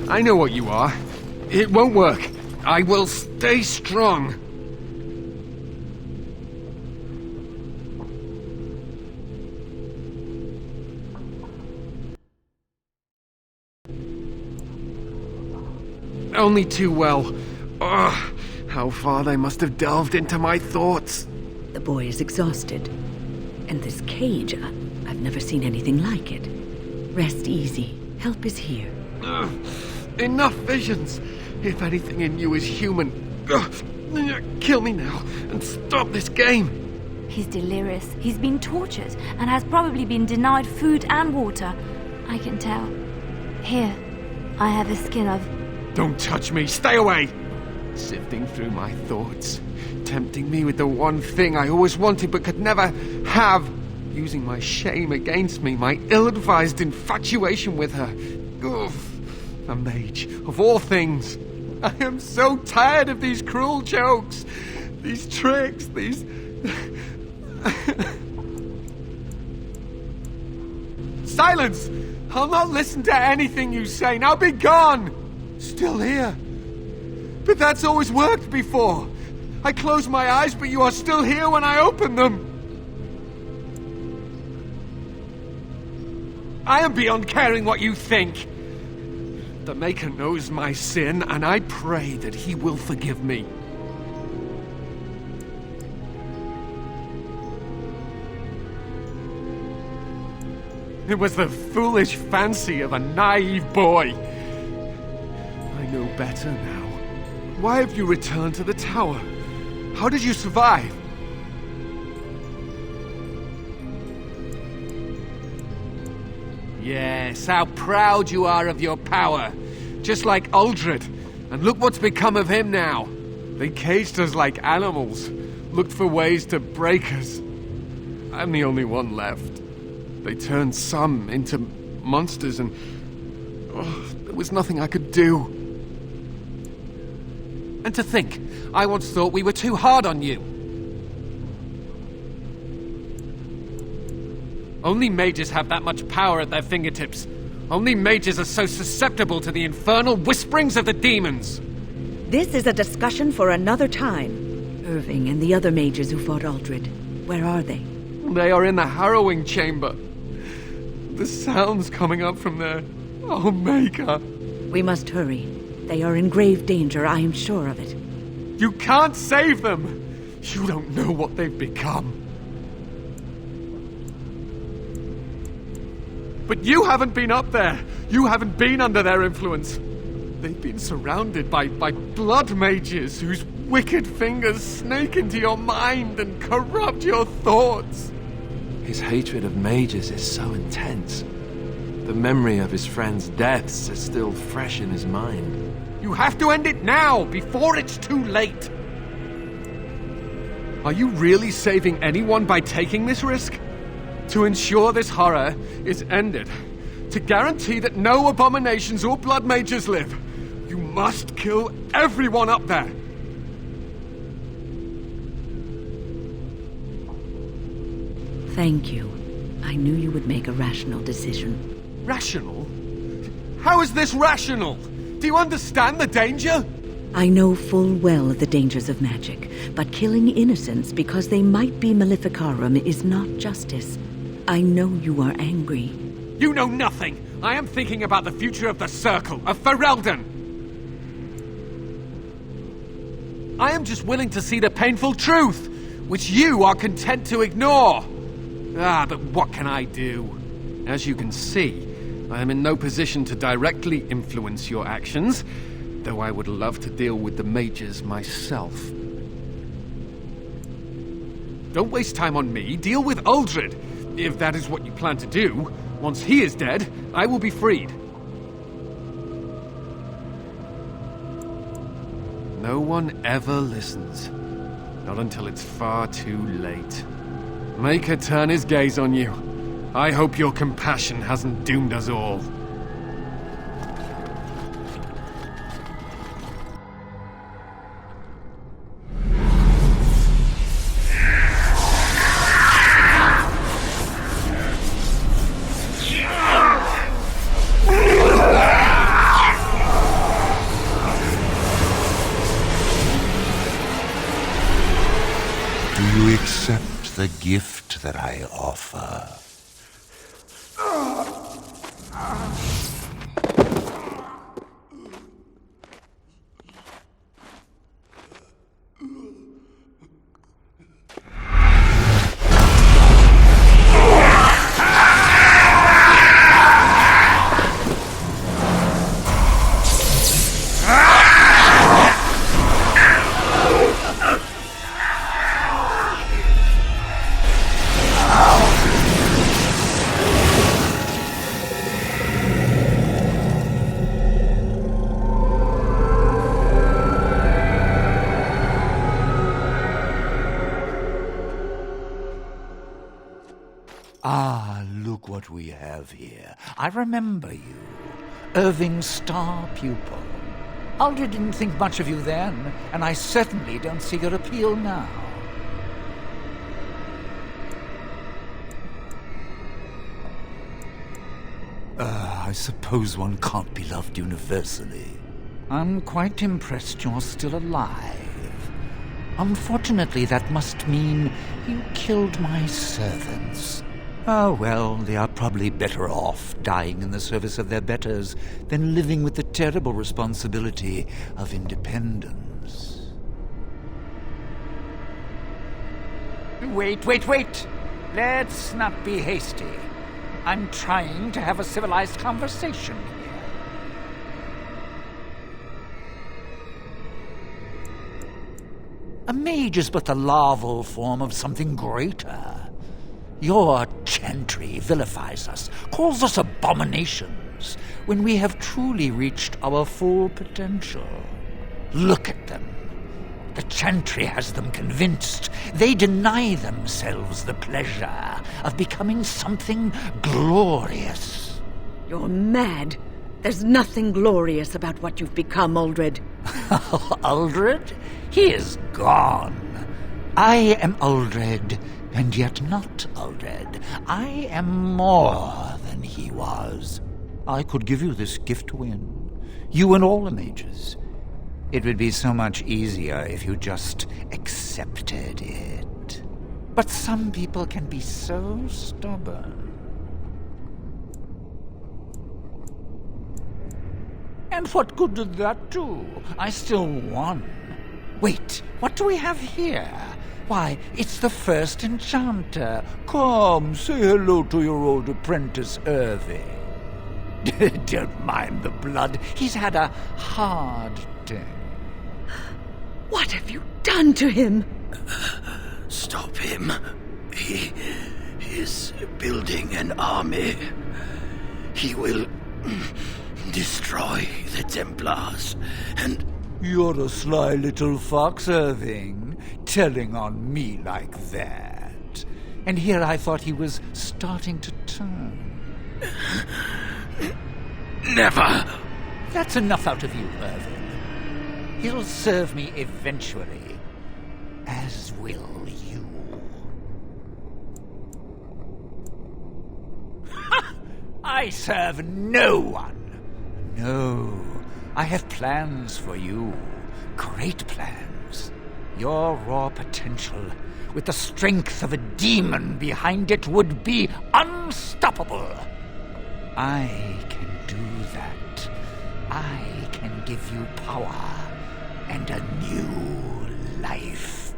I know what you are. It won't work. I will stay strong. Only too well. Ugh, how far they must have delved into my thoughts. The boy is exhausted. And this cage, I've never seen anything like it. Rest easy. Help is here. Ugh, enough visions. If anything in you is human, kill me now and stop this game. He's delirious. He's been tortured and has probably been denied food and water. I can tell. Here, I have the skin of... Don't touch me. Stay away. Sifting through my thoughts, tempting me with the one thing I always wanted but could never have, using my shame against me, my ill-advised infatuation with her. Oof, a mage, of all things. I am so tired of these cruel jokes, these tricks, these... Silence! I'll not listen to anything you say. Now be gone! Still here. But that's always worked before. I close my eyes, but you are still here when I open them. I am beyond caring what you think. The Maker knows my sin, and I pray that he will forgive me. It was the foolish fancy of a naive boy. I know better now. Why have you returned to the tower? How did you survive? Yes, how proud you are of your power. Just like Uldred. And look what's become of him now. They caged us like animals. Looked for ways to break us. I'm the only one left. They turned some into monsters and... there was nothing I could do. And to think, I once thought we were too hard on you. Only mages have that much power at their fingertips. Only mages are so susceptible to the infernal whisperings of the demons. This is a discussion for another time. Irving and the other mages who fought Uldred, where are they? They are in the harrowing chamber. The sounds coming up from there. Oh, Maker. We must hurry. They are in grave danger, I am sure of it. You can't save them! You don't know what they've become. But you haven't been up there. You haven't been under their influence. They've been surrounded by blood mages whose wicked fingers snake into your mind and corrupt your thoughts. His hatred of mages is so intense. The memory of his friends' deaths is still fresh in his mind. You have to end it now, before it's too late. Are you really saving anyone by taking this risk? To ensure this horror is ended, to guarantee that no abominations or blood mages live, you must kill everyone up there. Thank you. I knew you would make a rational decision. Rational? How is this rational? Do you understand the danger? I know full well the dangers of magic, but killing innocents because they might be Maleficarum is not justice. I know you are angry. You know nothing! I am thinking about the future of the Circle, of Ferelden! I am just willing to see the painful truth, which you are content to ignore. But what can I do? As you can see, I am in no position to directly influence your actions, though I would love to deal with the mages myself. Don't waste time on me, deal with Uldred. If that is what you plan to do, once he is dead, I will be freed. No one ever listens. Not until it's far too late. Make her turn his gaze on you. I hope your compassion hasn't doomed us all. is the gift that I offer. Ah, look what we have here. I remember you. Irving's star pupil. Aldred didn't think much of you then, and I certainly don't see your appeal now. I suppose one can't be loved universally. I'm quite impressed you're still alive. Unfortunately, that must mean you killed my servants. Oh, well, they are probably better off dying in the service of their betters than living with the terrible responsibility of independence. Wait. Let's not be hasty. I'm trying to have a civilized conversation here. A mage is but the larval form of something greater. Your chantry vilifies us, calls us abominations, when we have truly reached our full potential. Look at them. The chantry has them convinced. They deny themselves the pleasure of becoming something glorious. You're mad. There's nothing glorious about what you've become, Aldred. Aldred? He is gone. I am Aldred, and yet not Aldred. I am more than he was. I could give you this gift to win. You and all the mages. It would be so much easier if you just accepted it. But some people can be so stubborn. And what good did that do? I still won. Wait, what do we have here? Why, it's the first enchanter. Come, say hello to your old apprentice, Irving. Don't mind the blood. He's had a hard day. What have you done to him? Stop him. He is building an army. He will destroy the Templars, and... You're a sly little fox, Irving, telling on me like that. And here I thought he was starting to turn. Never! That's enough out of you, Irving. He'll serve me eventually, as will you. I serve no one. No, I have plans for you. Great plans. Your raw potential, with the strength of a demon behind it, would be unstoppable. I can do that. I can give you power and a new life.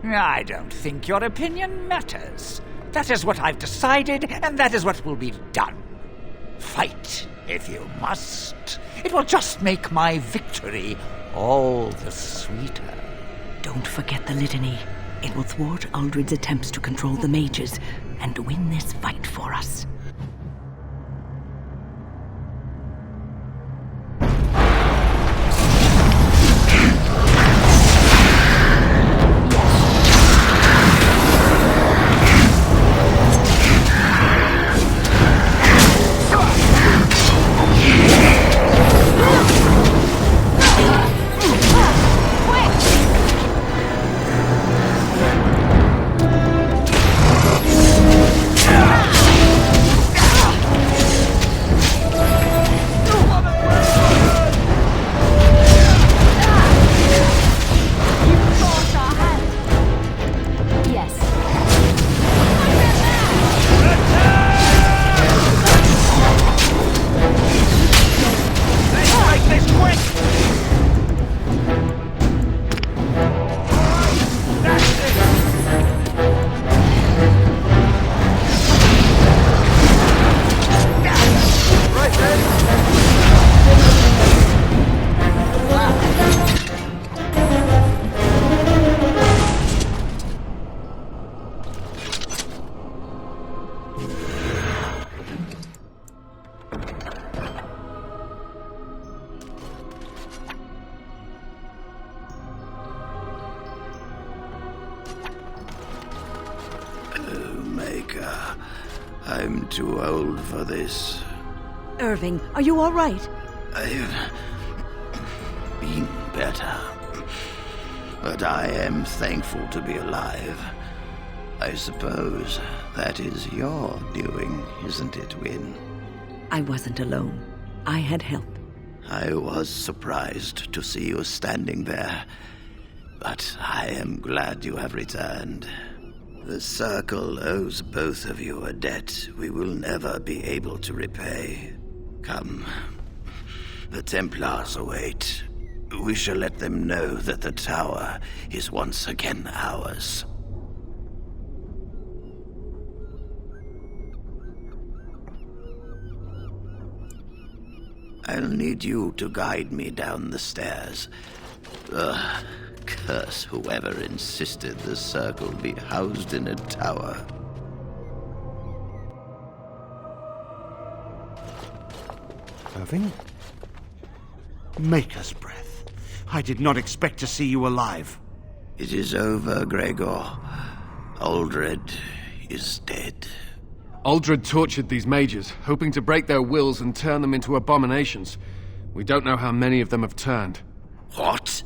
I don't think your opinion matters. That is what I've decided, and that is what will be done. Fight, if you must. It will just make my victory all the sweeter. Don't forget the litany. It will thwart Aldred's attempts to control the mages and win this fight for us. Maker. I'm too old for this. Irving, are you all right? I've been better. But I am thankful to be alive. I suppose that is your doing, isn't it, Wynne? I wasn't alone. I had help. I was surprised to see you standing there, but I am glad you have returned. The Circle owes both of you a debt we will never be able to repay. Come. The Templars await. We shall let them know that the tower is once again ours. I'll need you to guide me down the stairs. Curse whoever insisted the Circle be housed in a tower. Irving? Maker's breath. I did not expect to see you alive. It is over, Gregor. Uldred is dead. Uldred tortured these mages, hoping to break their wills and turn them into abominations. We don't know how many of them have turned. What?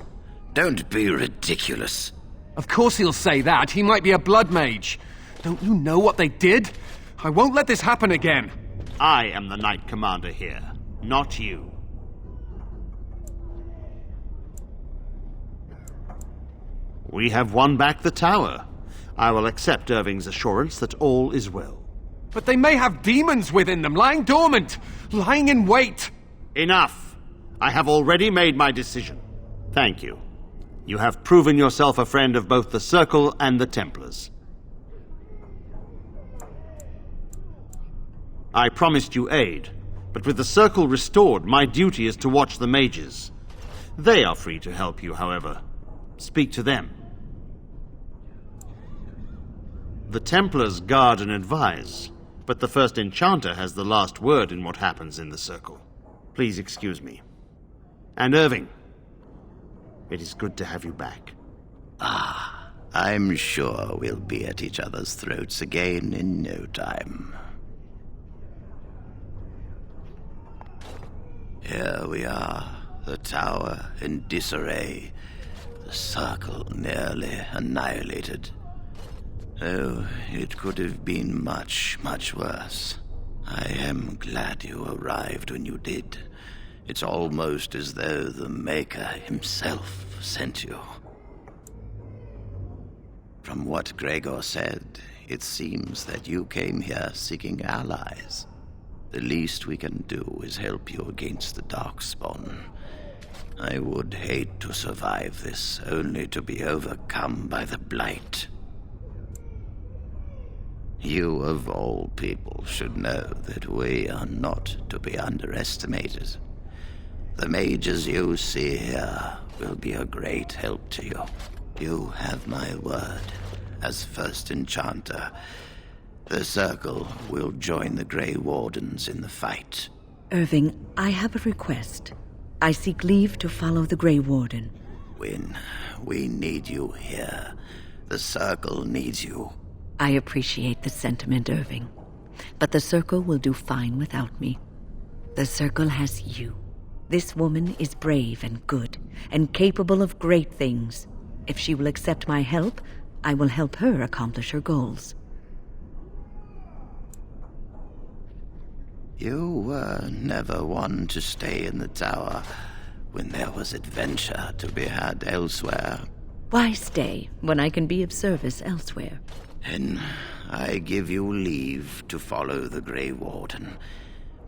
Don't be ridiculous. Of course he'll say that. He might be a blood mage. Don't you know what they did? I won't let this happen again. I am the Knight Commander here, not you. We have won back the tower. I will accept Irving's assurance that all is well. But they may have demons within them, lying dormant, lying in wait. Enough! I have already made my decision. Thank you. You have proven yourself a friend of both the Circle and the Templars. I promised you aid, but with the Circle restored, my duty is to watch the mages. They are free to help you, however. Speak to them. The Templars guard and advise, but the First Enchanter has the last word in what happens in the Circle. Please excuse me. And Irving, it is good to have you back. I'm sure we'll be at each other's throats again in no time. Here we are, the tower in disarray, the Circle nearly annihilated. Oh, it could have been much, much worse. I am glad you arrived when you did. It's almost as though the Maker himself sent you. From what Gregor said, it seems that you came here seeking allies. The least we can do is help you against the Darkspawn. I would hate to survive this, only to be overcome by the Blight. You, of all people, should know that we are not to be underestimated. The mages you see here will be a great help to you. You have my word. As First Enchanter, the Circle will join the Grey Wardens in the fight. Irving, I have a request. I seek leave to follow the Grey Warden. Wynne, we need you here. The Circle needs you. I appreciate the sentiment, Irving. But the Circle will do fine without me. The Circle has you. This woman is brave and good, and capable of great things. If she will accept my help, I will help her accomplish her goals. You were never one to stay in the tower when there was adventure to be had elsewhere. Why stay when I can be of service elsewhere? Then I give you leave to follow the Grey Warden,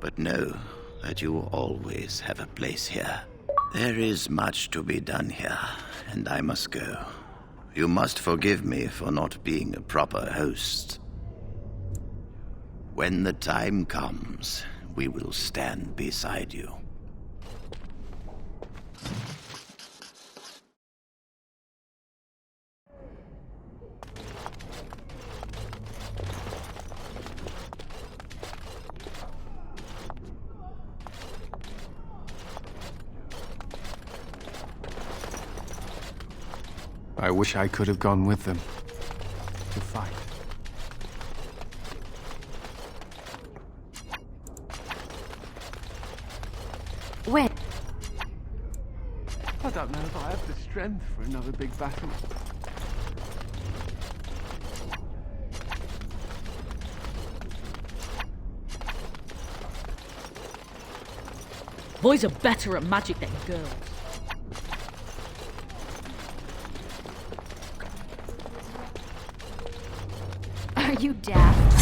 but know that you always have a place here. There is much to be done here, and I must go. You must forgive me for not being a proper host. When the time comes, we will stand beside you. I wish I could have gone with them to fight. When? I don't know if I have the strength for another big battle. Boys are better at magic than girls. Are you daft?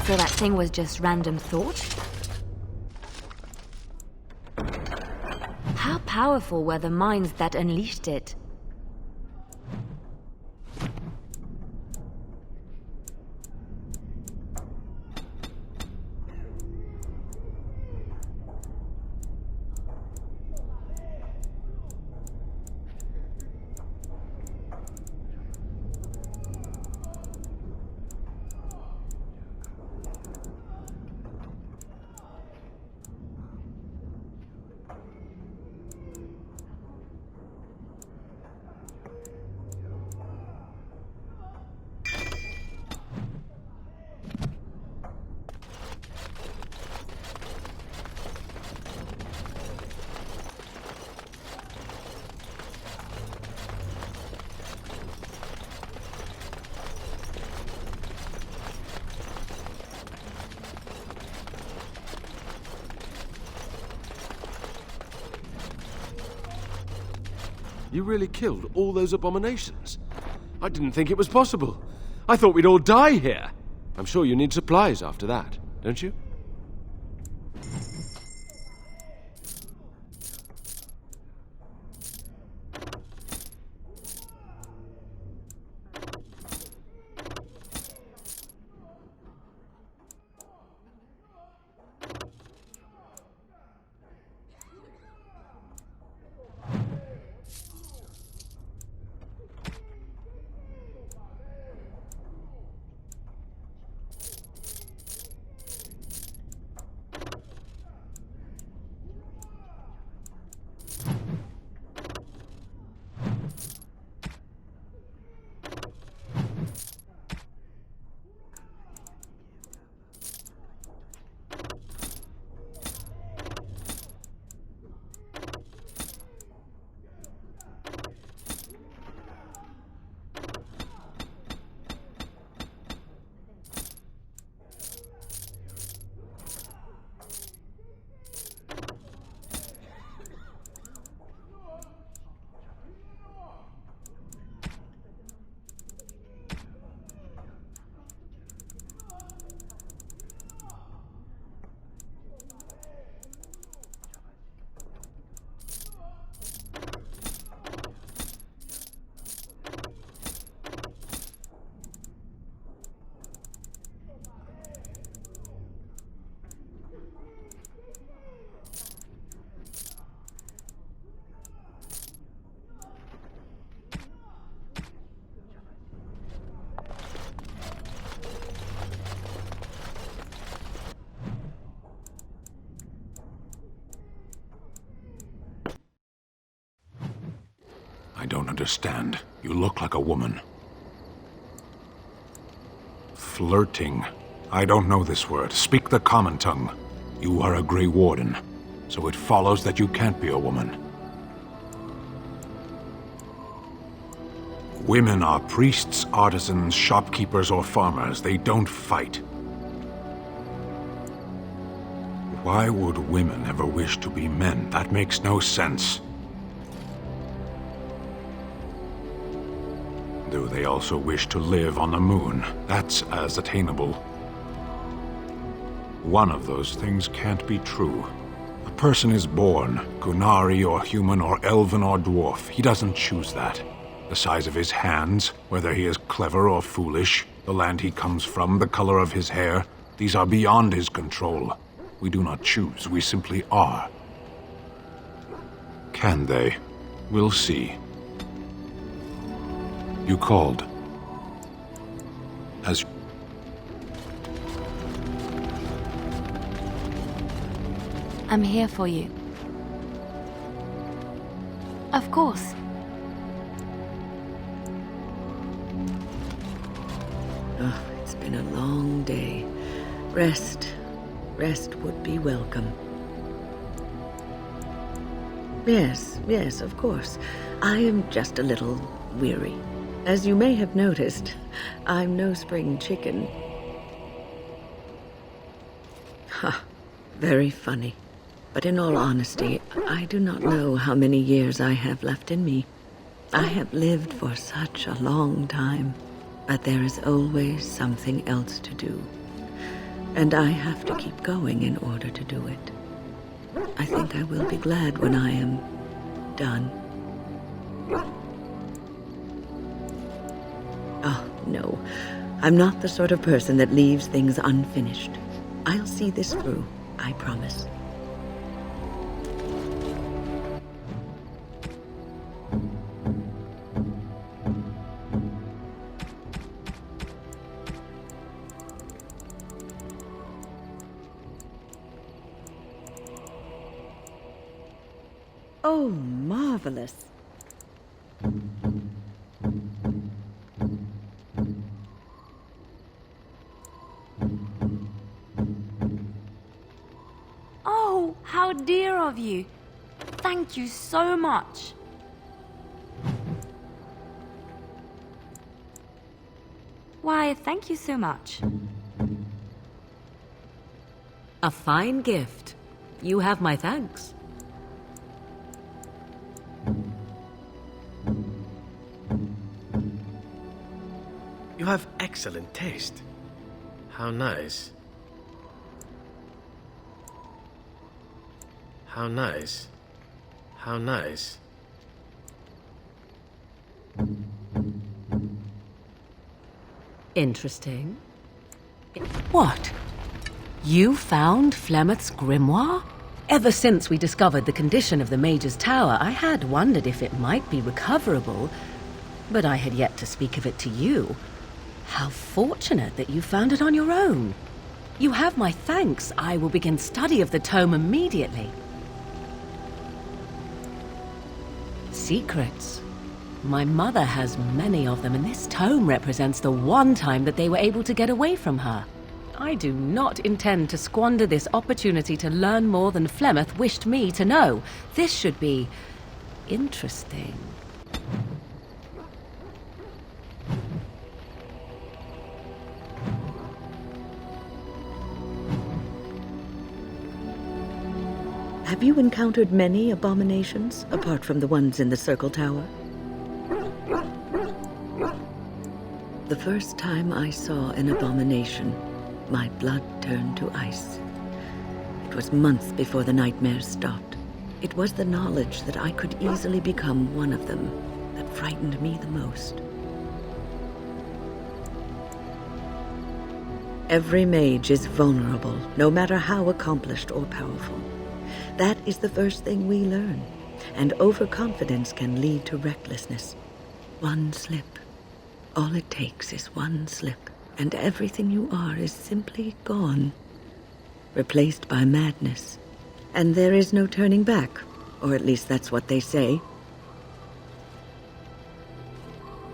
So that thing was just random thought? How powerful were the minds that unleashed it? You really killed all those abominations? I didn't think it was possible. I thought we'd all die here. I'm sure you need supplies after that, don't you? I don't understand. You look like a woman. Flirting. I don't know this word. Speak the common tongue. You are a Grey Warden, so it follows that you can't be a woman. Women are priests, artisans, shopkeepers, or farmers. They don't fight. Why would women ever wish to be men? That makes no sense. Do they also wish to live on the moon? That's as attainable. One of those things can't be true. A person is born, Qunari or human or elven or dwarf. He doesn't choose that. The size of his hands, whether he is clever or foolish, the land he comes from, the color of his hair, these are beyond his control. We do not choose, we simply are. Can they? We'll see. You called. As I'm here for you. Of course. Oh, it's been a long day. Rest would be welcome. Yes, of course. I am just a little weary. As you may have noticed, I'm no spring chicken. Ha, very funny. But in all honesty, I do not know how many years I have left in me. I have lived for such a long time, but there is always something else to do. And I have to keep going in order to do it. I think I will be glad when I am done. Oh, no. I'm not the sort of person that leaves things unfinished. I'll see this through, I promise. Oh, marvelous. Oh, how dear of you. Thank you so much. Why, thank you so much. A fine gift. You have my thanks. You have excellent taste. How nice. How nice. How nice. Interesting. What? You found Flemeth's grimoire? Ever since we discovered the condition of the Mage's Tower, I had wondered if it might be recoverable, but I had yet to speak of it to you. How fortunate that you found it on your own. You have my thanks. I will begin study of the tome immediately. Secrets. My mother has many of them, and this tome represents the one time that they were able to get away from her. I do not intend to squander this opportunity to learn more than Flemeth wished me to know. This should be interesting. Have you encountered many abominations, apart from the ones in the Circle Tower? The first time I saw an abomination, my blood turned to ice. It was months before the nightmares stopped. It was the knowledge that I could easily become one of them that frightened me the most. Every mage is vulnerable, no matter how accomplished or powerful. That is the first thing we learn, and overconfidence can lead to recklessness. One slip. All it takes is one slip, and everything you are is simply gone, replaced by madness. And there is no turning back, or at least that's what they say.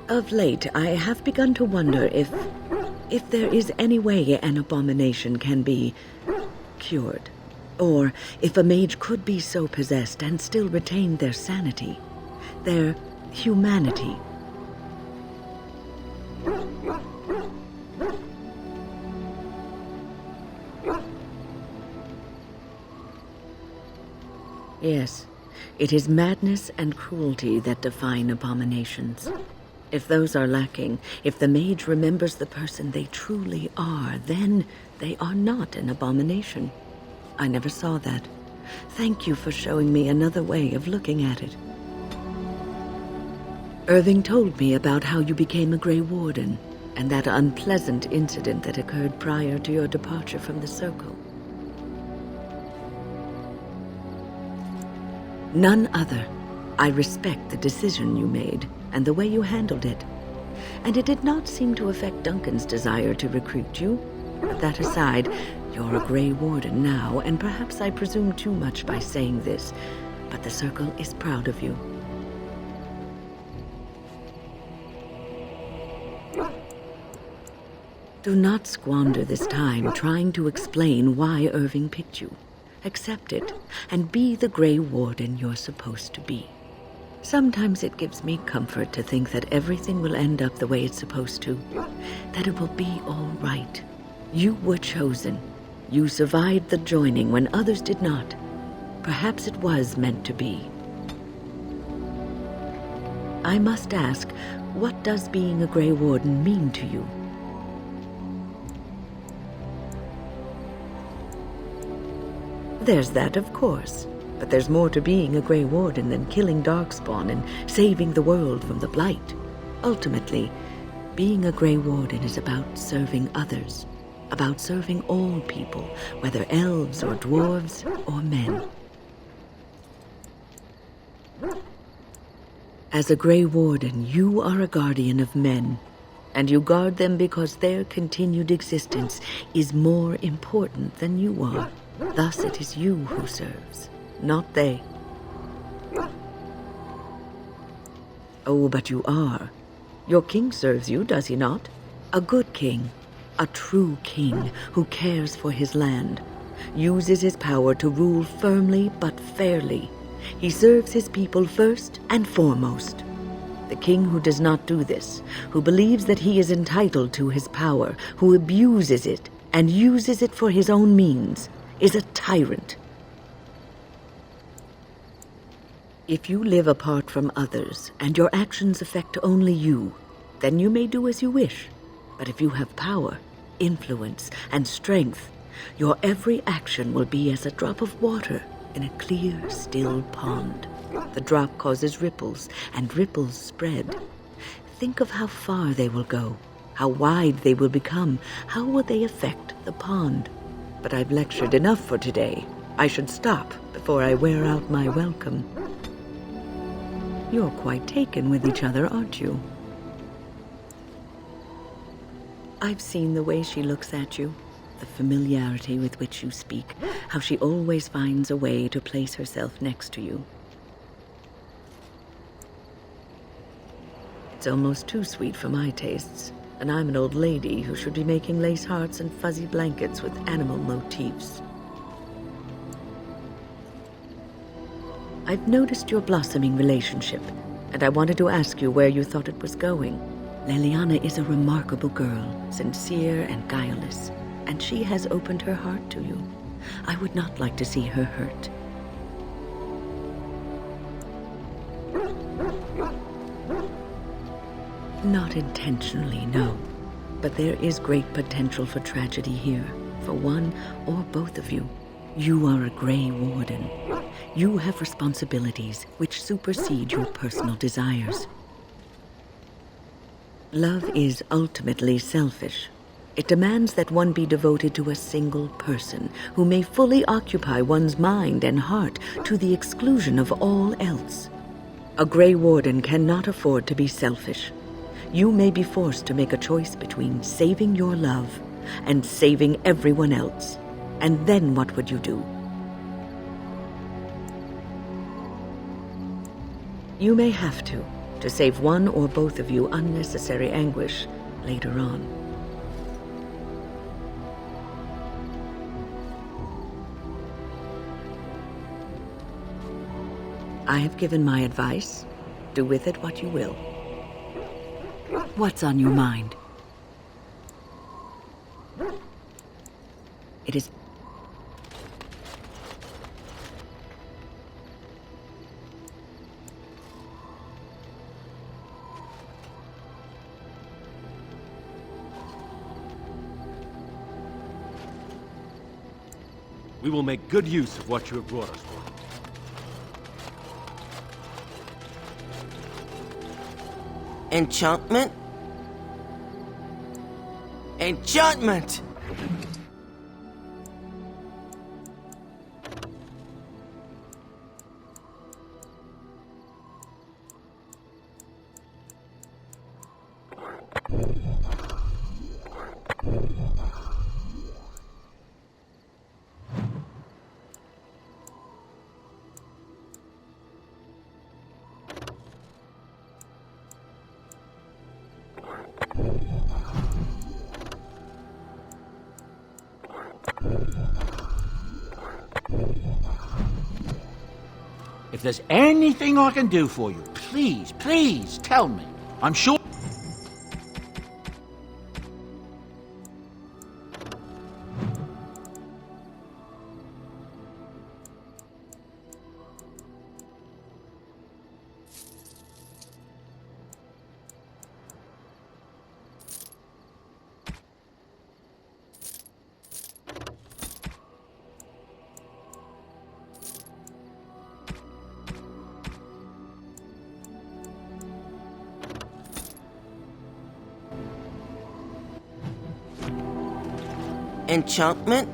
Of late, I have begun to wonder if there is any way an abomination can be cured. Or if a mage could be so possessed and still retain their sanity, their humanity. Yes, it is madness and cruelty that define abominations. If those are lacking, if the mage remembers the person they truly are, then they are not an abomination. I never saw that. Thank you for showing me another way of looking at it. Irving told me about how you became a Grey Warden, and that unpleasant incident that occurred prior to your departure from the Circle. None other I respect the decision you made and the way you handled it. And it did not seem to affect Duncan's desire to recruit you. But that aside, you're a Grey Warden now, and perhaps I presume too much by saying this, but the Circle is proud of you. Do not squander this time trying to explain why Irving picked you. Accept it, and be the Grey Warden you're supposed to be. Sometimes it gives me comfort to think that everything will end up the way it's supposed to, that it will be all right. You were chosen. You survived the joining when others did not. Perhaps it was meant to be. I must ask, what does being a Grey Warden mean to you? There's that, of course. But there's more to being a Grey Warden than killing Darkspawn and saving the world from the Blight. Ultimately, being a Grey Warden is about serving others. About serving all people, whether elves or dwarves or men. As a Grey Warden, you are a guardian of men, and you guard them because their continued existence is more important than you are. Thus it is you who serves, not they. Oh, but you are. Your king serves you, does he not? A good king. A true king who cares for his land. Uses his power to rule firmly but fairly. He serves his people first and foremost. The king who does not do this, who believes that he is entitled to his power, who abuses it and uses it for his own means, is a tyrant. If you live apart from others and your actions affect only you, then you may do as you wish. But if you have power, influence, and strength, your every action will be as a drop of water in a clear, still pond. The drop causes ripples, and ripples spread. Think of how far they will go, how wide they will become, how will they affect the pond. But I've lectured enough for today. I should stop before I wear out my welcome. You're quite taken with each other, aren't you? I've seen the way she looks at you, the familiarity with which you speak, how she always finds a way to place herself next to you. It's almost too sweet for my tastes, and I'm an old lady who should be making lace hearts and fuzzy blankets with animal motifs. I've noticed your blossoming relationship, and I wanted to ask you where you thought it was going. Leliana is a remarkable girl, sincere and guileless, and she has opened her heart to you. I would not like to see her hurt. Not intentionally, no. But there is great potential for tragedy here, for one or both of you. You are a Grey Warden. You have responsibilities which supersede your personal desires. Love is ultimately selfish. It demands that one be devoted to a single person who may fully occupy one's mind and heart to the exclusion of all else. A Grey Warden cannot afford to be selfish. You may be forced to make a choice between saving your love and saving everyone else. And then what would you do? You may have to save one or both of you unnecessary anguish later on. I have given my advice. Do with it what you will. What's on your mind? It is... We will make good use of what you have brought us for. Enchantment? Enchantment! If there's anything I can do for you, please, please tell me. I'm sure... Enchantment?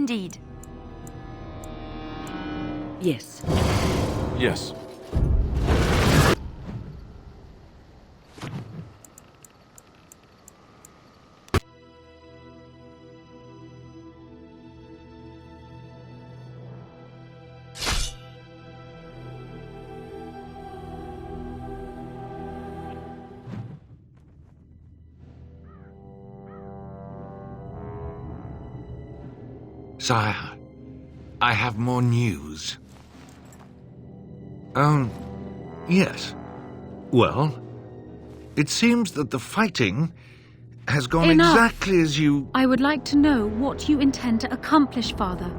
Indeed. Yes. Yes. Sire, I have more news. Oh, yes. Well, it seems that the fighting has gone Enough. exactly as you... I would like to know what you intend to accomplish, Father.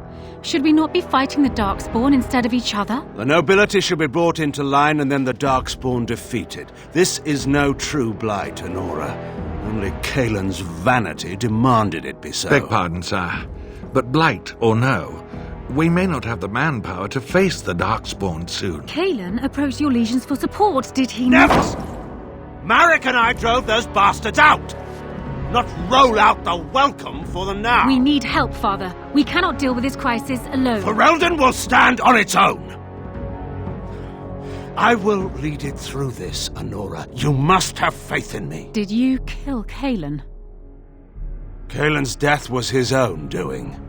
Should we not be fighting the Darkspawn instead of each other? The nobility should be brought into line and then the Darkspawn defeated. This is no true blight, Honora. Only Kaelin's vanity demanded it be so. Beg pardon, sire. But blight or no, we may not have the manpower to face the Darkspawn soon. Kaelin approached your legions for support, did he Never! not? Marek and I drove those bastards out! Not roll out the welcome for them now! We need help, Father. We cannot deal with this crisis alone. Ferelden will stand on its own! I will lead it through this, Honora. You must have faith in me. Did you kill Kaelin? Kaelin's death was his own doing.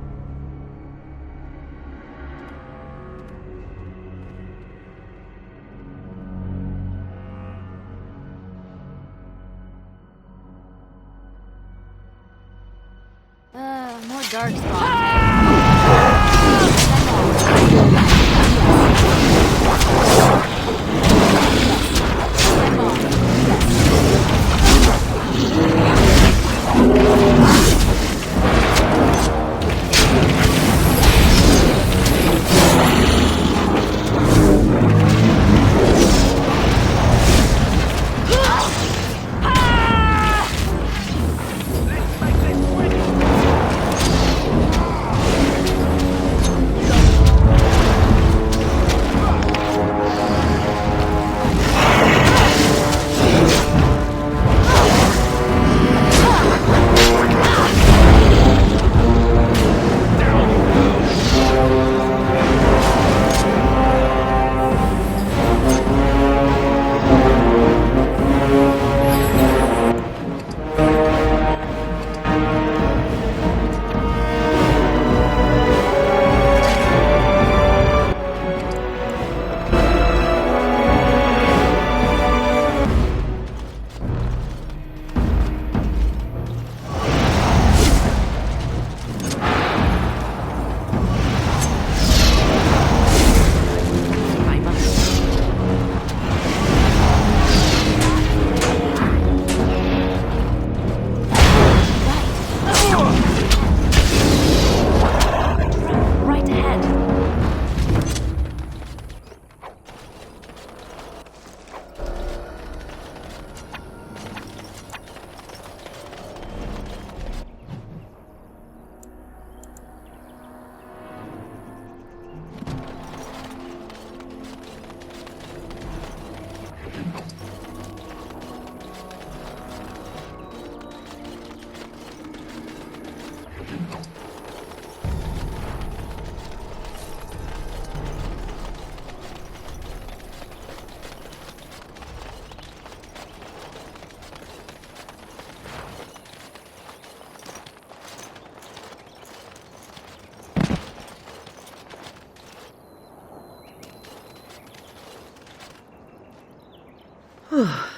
Oh,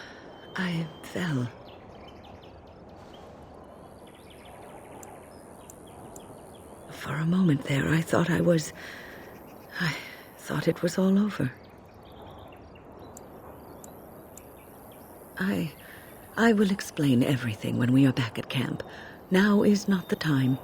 I fell. For a moment there, I thought it was all over. I will explain everything when we are back at camp. Now is not the time.